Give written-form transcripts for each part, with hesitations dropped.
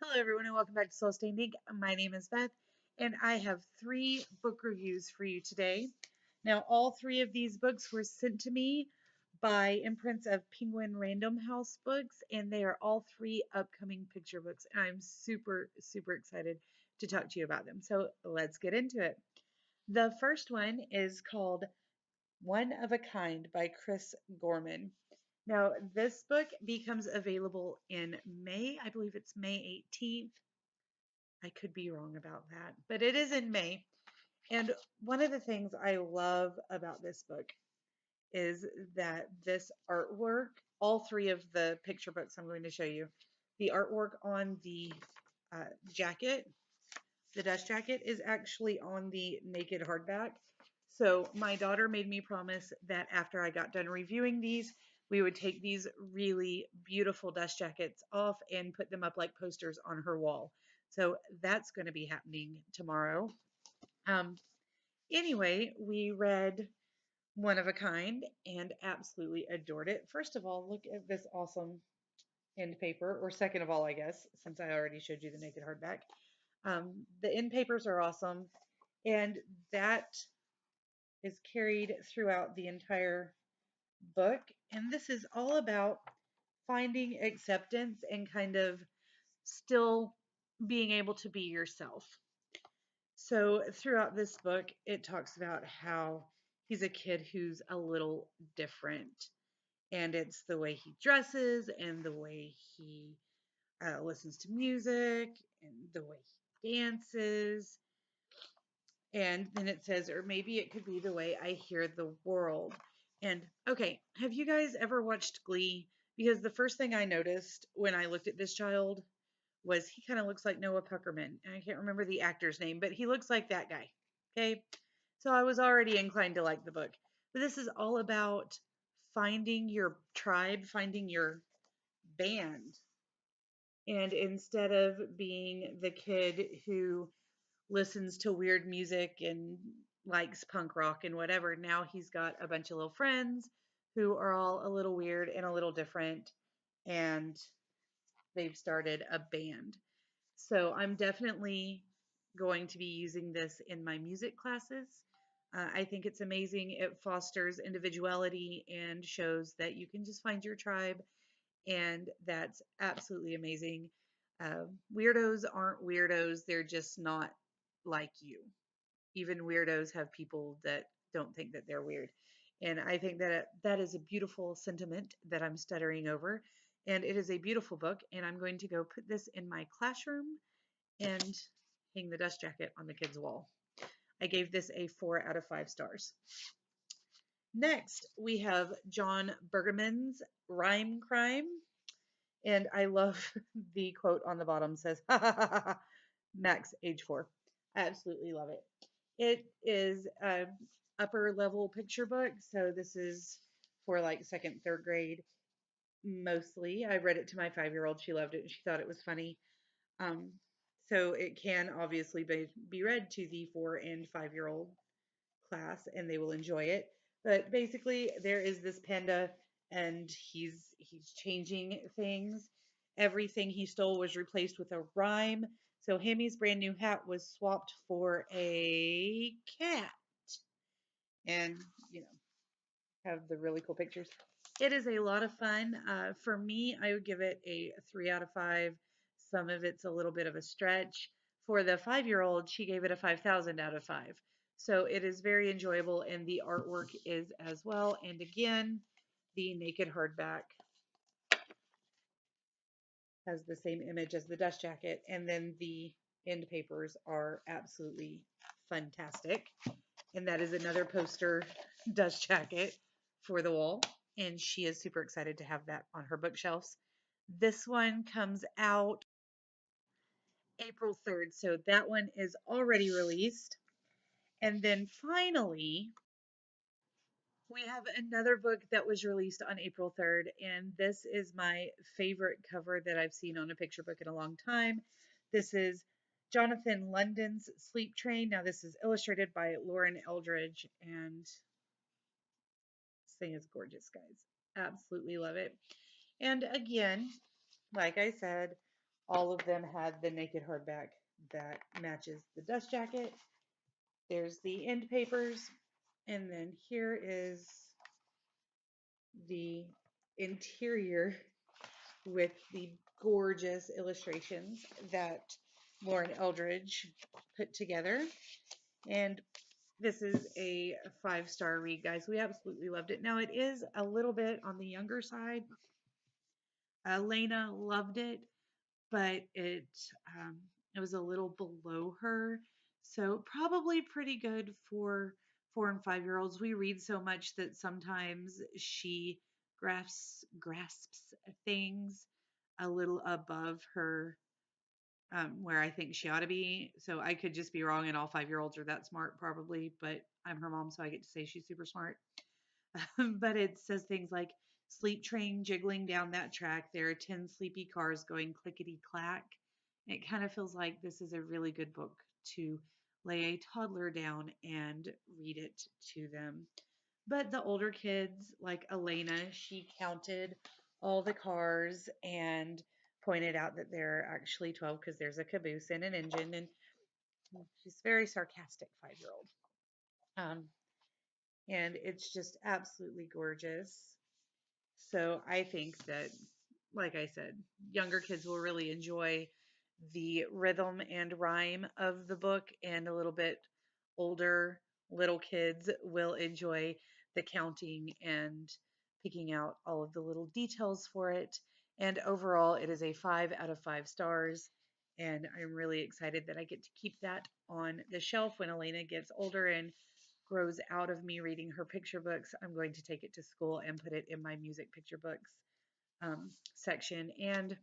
Hello, everyone, and welcome back to Soul Stained Ink. My name is Beth, and I have three book reviews for you today. Now, all three of these books were sent to me by imprints of Penguin Random House books, and they are all three upcoming picture books. And I'm super, super excited to talk to you about them. So let's get into it. The first one is called One of a Kind by Chris Gorman. Now, this book becomes available in May. I believe it's May 18th. I could be wrong about that, but it is in May. And one of the things I love about this book is that this artwork, all three of the picture books I'm going to show you, the artwork on the jacket, the dust jacket, is actually on the naked hardback. So my daughter made me promise that after I got done reviewing these, we would take these really beautiful dust jackets off and put them up like posters on her wall. So that's going to be happening tomorrow. Um, anyway, we read One of a Kind and absolutely adored it. First of all, look at this awesome end paper, or second of all, I guess, since I already showed you the naked hardback. The end papers are awesome, and that is carried throughout the entire book. And this is all about finding acceptance and kind of still being able to be yourself. So, throughout this book, it talks about how he's a kid who's a little different. And it's the way he dresses and the way he listens to music and the way he dances. And then it says, or maybe it could be the way I hear the world. And okay, have you guys ever watched Glee? Because the first thing I noticed when I looked at this child was he kind of looks like Noah Puckerman. And I can't remember the actor's name, but he looks like that guy. Okay. So I was already inclined to like the book. But this is all about finding your tribe, finding your band. And instead of being the kid who listens to weird music and likes punk rock and whatever, now he's got a bunch of little friends who are all a little weird and a little different. And they've started a band. So I'm definitely going to be using this in my music classes. I think it's amazing. It fosters individuality and shows that you can just find your tribe, and that's absolutely amazing. Weirdos aren't weirdos, they're just not like you. Even weirdos have people that don't think that they're weird. And I think that that is a beautiful sentiment that I'm stuttering over. And it is a beautiful book. And I'm going to go put this in my classroom and hang the dust jacket on the kids' wall. I gave this a 4 out of 5 stars. Next, we have John Bergerman's Rhyme Crime. And I love the quote on the bottom says, ha ha ha ha, max age 4. I absolutely love it. It is a upper level picture book. So this is for like second, third grade mostly. I read it to my 5-year-old. She loved it. She thought it was funny. Um, so it can obviously be read to the 4 and 5-year-old class and they will enjoy it. But basically there is this panda and he's changing things. Everything he stole was replaced with a rhyme. So Hammy's brand new hat was swapped for a cat. And you know, have the really cool pictures. It is a lot of fun. For me, I would give it a 3 out of 5. Some of it's a little bit of a stretch. For the 5-year-old, she gave it a 5,000 out of 5. So it is very enjoyable, and the artwork is as well. And again, the naked hardback has the same image as the dust jacket, and then the end papers are absolutely fantastic. And that is another poster dust jacket for the wall. And she is super excited to have that on her bookshelves. This one comes out April 3rd. So that one is already released. And then finally, we have another book that was released on April 3rd. And this is my favorite cover that I've seen on a picture book in a long time. This is Jonathan London's Sleep Train. Now, this is illustrated by Lauren Eldridge, and this thing is gorgeous, guys. Absolutely love it. And again, like I said, All of them had the naked hardback that matches the dust jacket. There's the end papers, and then here is the interior with the gorgeous illustrations that Lauren Eldridge put together. And this is a 5-star read, guys. We absolutely loved it. Now, it is a little bit on the younger side. Lena loved it, but um, it was a little below her. So probably pretty good for 4 and 5-year-olds. We read so much that sometimes she grasps things a little above her, where I think she ought to be. So I could just be wrong, and all 5-year-olds are that smart probably. But I'm her mom, so I get to say she's super smart. But it says things like sleep train jiggling down that track. There are 10 sleepy cars going clickety clack. It kind of feels like this is a really good book to lay a toddler down and read it to them. But the older kids, like Elena, she counted all the cars and pointed out that there are actually 12 because there's a caboose and an engine. And she's a very sarcastic 5-year-old. And it's just absolutely gorgeous. So I think that, like I said, younger kids will really enjoy the rhythm and rhyme of the book, and a little bit older little kids will enjoy the counting and picking out all of the little details for it. And overall, it is a 5 out of 5 stars. And I'm really excited that I get to keep that on the shelf when Elena gets older and grows out of me reading her picture books. I'm going to take it to school and put it in my music picture books section. And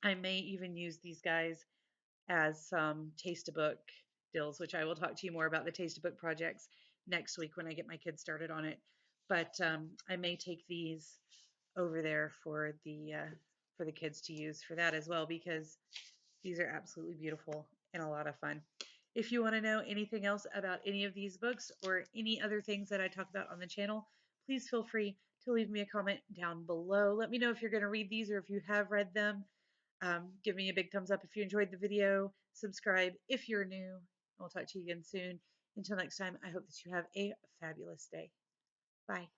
I may even use these guys as some taste a book deals, which I will talk to you more about the taste a book projects next week when I get my kids started on it. But I may take these over there for the kids to use for that as well, because these are absolutely beautiful and a lot of fun. If you want to know anything else about any of these books or any other things that I talk about on the channel, please feel free to leave me a comment down below. Let me know if you're going to read these or if you have read them. Give me a big thumbs up if you enjoyed the video. Subscribe if you're new. I'll talk to you again soon. Until next time, I hope that you have a fabulous day. Bye.